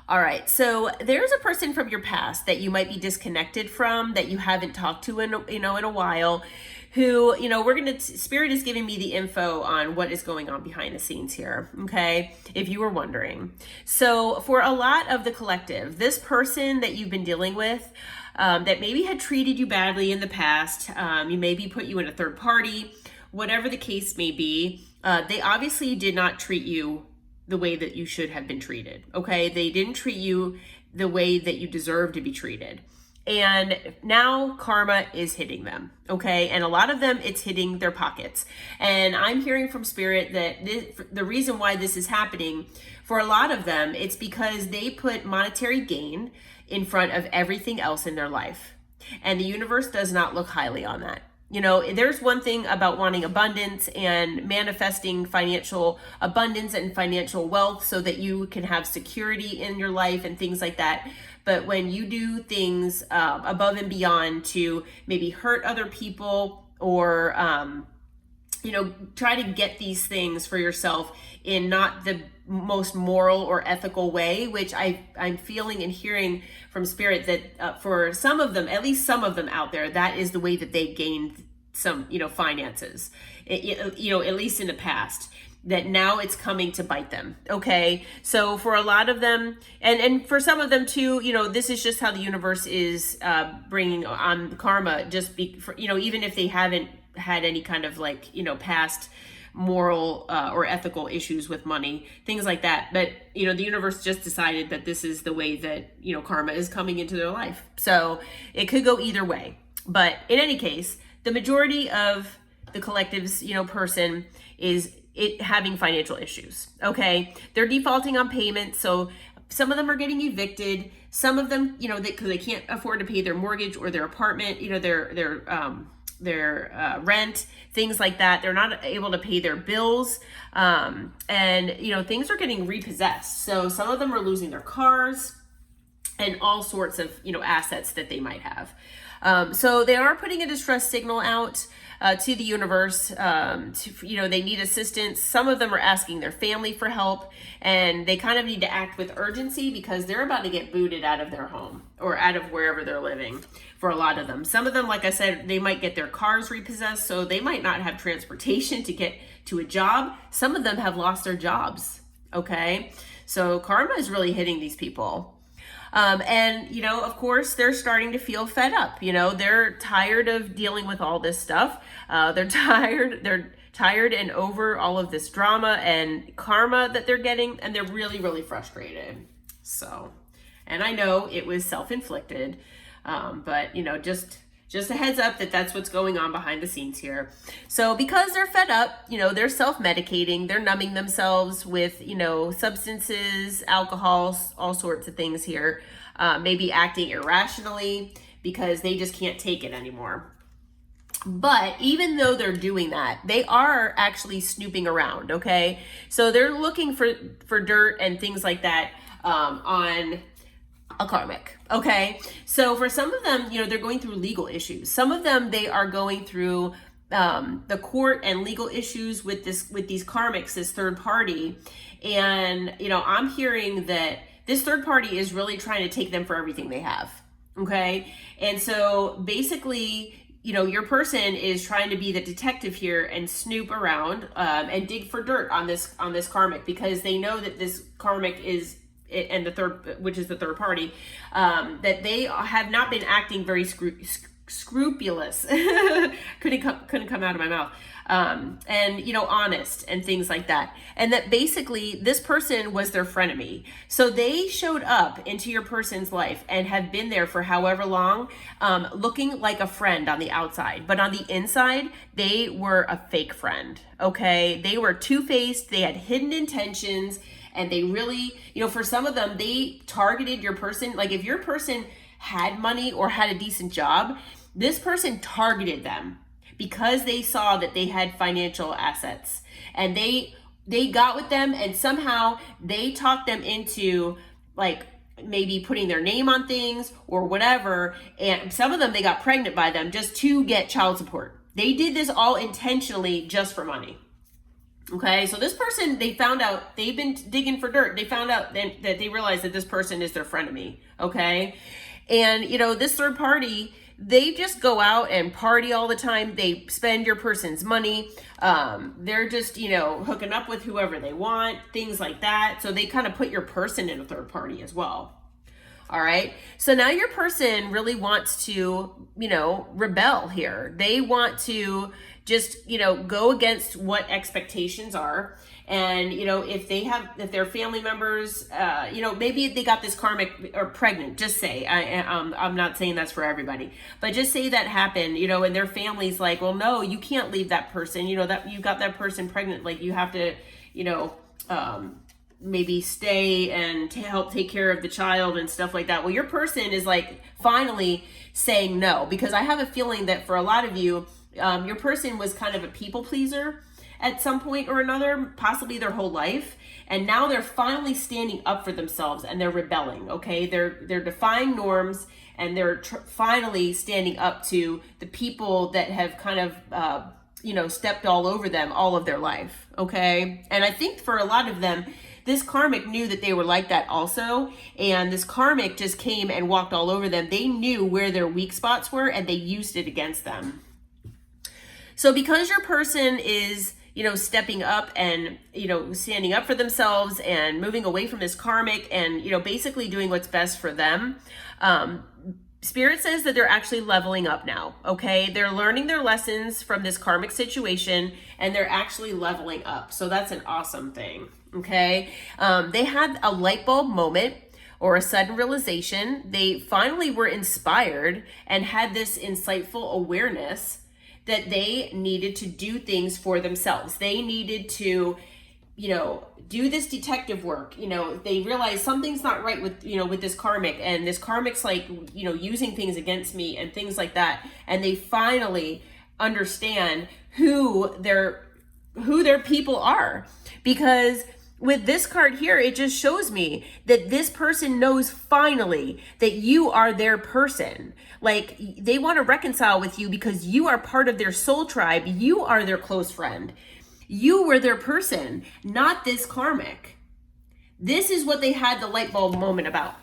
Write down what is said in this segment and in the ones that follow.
All right, so there's a person from your past that you might be disconnected from, that you haven't talked to in a while, who, Spirit is giving me the info on what is going on behind the scenes here, okay? If you were wondering. So for a lot of the collective, this person that you've been dealing with, that maybe had treated you badly in the past, you maybe put you in a third party, whatever the case may be, they obviously did not treat you the way that you should have been treated, okay? They didn't treat you the way that you deserve to be treated. And now karma is hitting them, okay? And a lot of them, it's hitting their pockets. And I'm hearing from Spirit that the reason why this is happening for a lot of them, it's because they put monetary gain in front of everything else in their life. And the universe does not look highly on that. There's one thing about wanting abundance and manifesting financial abundance and financial wealth so that you can have security in your life and things like that. But when you do things above and beyond to maybe hurt other people or, try to get these things for yourself in not the most moral or ethical way, which I'm feeling and hearing from Spirit that for some of them, at least some of them out there, that is the way that they gained some, finances, at least in the past, that now it's coming to bite them. Okay. So for a lot of them, and for some of them too, this is just how the universe is bringing on karma, even if they haven't had any kind of past moral or ethical issues with money, things like that. But, the universe just decided that this is the way that, karma is coming into their life. So it could go either way. But in any case, the majority of the collective's, person is having financial issues. Okay. They're defaulting on payments. So some of them are getting evicted. Some of them, because they can't afford to pay their mortgage or their apartment, their rent, things like that. They're not able to pay their bills. And things are getting repossessed. So some of them are losing their cars and all sorts of, assets that they might have. So they are putting a distress signal out to the universe. They need assistance. Some of them are asking their family for help, and they kind of need to act with urgency because they're about to get booted out of their home or out of wherever they're living for a lot of them. Some of them, like I said, they might get their cars repossessed, so they might not have transportation to get to a job. Some of them have lost their jobs. Okay. So karma is really hitting these people. Of course, they're starting to feel fed up. They're tired of dealing with all this stuff. They're tired and over all of this drama and karma that they're getting, and they're really, really frustrated. So, and I know it was self-inflicted, but just a heads up that that's what's going on behind the scenes here. So because they're fed up, they're self-medicating, they're numbing themselves with, substances, alcohol, all sorts of things here, maybe acting irrationally because they just can't take it anymore. But even though they're doing that, they are actually snooping around, okay? So they're looking for dirt and things like that on a karmic. Okay. So for some of them, they're going through legal issues. Some of them, they are going through the court and legal issues with these karmics, this third party. And, I'm hearing that this third party is really trying to take them for everything they have. Okay. And so basically, your person is trying to be the detective here and snoop around and dig for dirt on this karmic, because they know that this karmic is, and the third, which is the third party, that they have not been acting very scrupulous. couldn't come out of my mouth. And honest and things like that. And that basically this person was their frenemy. So they showed up into your person's life and have been there for however long, looking like a friend on the outside, but on the inside, they were a fake friend. Okay. They were two-faced. They had hidden intentions. And they really, for some of them, they targeted your person. Like if your person had money or had a decent job, this person targeted them because they saw that they had financial assets, and they got with them, and somehow they talked them into maybe putting their name on things or whatever. And some of them, they got pregnant by them just to get child support. They did this all intentionally just for money. Okay, so this person, they found out, they've been digging for dirt. They found out that they realized that this person is their frenemy. Okay, and this third party, they just go out and party all the time. They spend your person's money. They're just hooking up with whoever they want, things like that. So they kind of put your person in a third party as well. All right. So now your person really wants to, rebel here. They want to just, go against what expectations are. And, if their family members, maybe they got this karmic or pregnant, just say, I'm not saying that's for everybody, but just say that happened, and their family's like, well, no, you can't leave that person, that you got that person pregnant. Like you have to, maybe stay and to help take care of the child and stuff like that. Well, your person is like finally saying no, because I have a feeling that for a lot of you, your person was kind of a people pleaser at some point or another, possibly their whole life. And now they're finally standing up for themselves and they're rebelling. Okay. They're defying norms and they're finally standing up to the people that have kind of, stepped all over them all of their life. Okay. And I think for a lot of them, this karmic knew that they were like that also. And this karmic just came and walked all over them. They knew where their weak spots were and they used it against them. So because your person is, stepping up and, standing up for themselves and moving away from this karmic and, basically doing what's best for them, Spirit says that they're actually leveling up now, okay? They're learning their lessons from this karmic situation and they're actually leveling up. So that's an awesome thing, okay? They had a light bulb moment or a sudden realization. They finally were inspired and had this insightful awareness that they needed to do things for themselves. They needed to, do this detective work. They realize something's not right with, with this karmic, and this karmic's like, using things against me and things like that. And they finally understand who their people are, because with this card here, it just shows me that this person knows finally that you are their person. Like they want to reconcile with you because you are part of their soul tribe. You are their close friend. You were their person, not this karmic. This is what they had the light bulb moment about.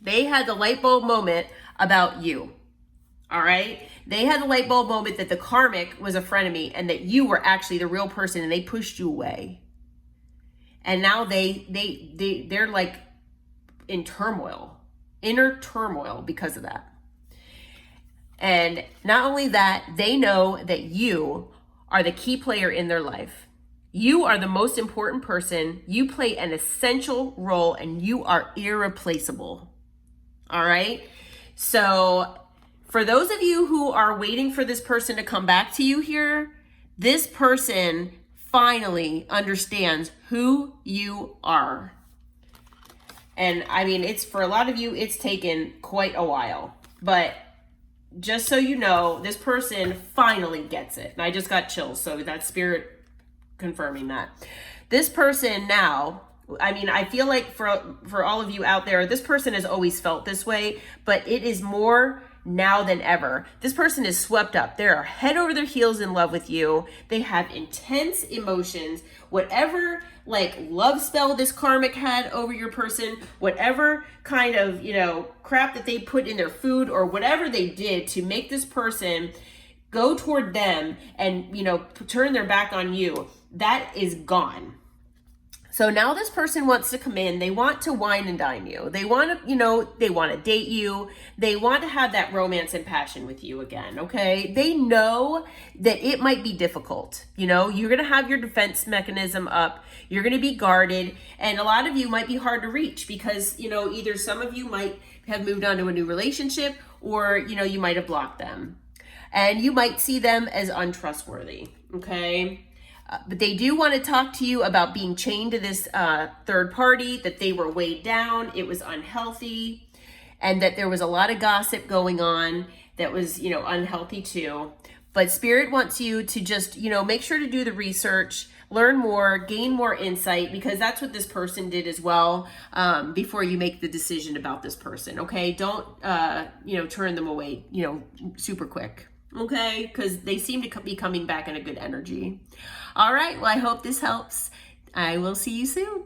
They had the light bulb moment about you. All right. They had the light bulb moment that the karmic was a frenemy and that you were actually the real person and they pushed you away. And now they're like in turmoil, inner turmoil because of that. And not only that, they know that you are the key player in their life. You are the most important person. You play an essential role and you are irreplaceable. All right. So for those of you who are waiting for this person to come back to you here, this person finally understands who you are. And I mean, it's for a lot of you, it's taken quite a while, but just so you know, this person finally gets it. And I just got chills. So that's Spirit confirming that. This person now, I mean, I feel like for all of you out there, this person has always felt this way, but it is more now than ever. This person is swept up. They're head over their heels in love with you. They have intense emotions. Whatever like love spell this karmic had over your person, whatever kind of, crap that they put in their food or whatever they did to make this person go toward them and, turn their back on you, that is gone. So now this person wants to come in. They want to wine and dine you. They want to, they want to date you. They want to have that romance and passion with you again. Okay. They know that it might be difficult. You're going to have your defense mechanism up. You're going to be guarded. And a lot of you might be hard to reach because, either some of you might have moved on to a new relationship or, you might have blocked them and you might see them as untrustworthy. Okay. But they do want to talk to you about being chained to this third party, that they were weighed down, it was unhealthy, and that there was a lot of gossip going on that was, unhealthy too. But Spirit wants you to just, make sure to do the research, learn more, gain more insight, because that's what this person did as well, before you make the decision about this person, okay? Don't, turn them away, super quick. okay? Because they seem to be coming back in a good energy. All right, well, I hope this helps. I will see you soon.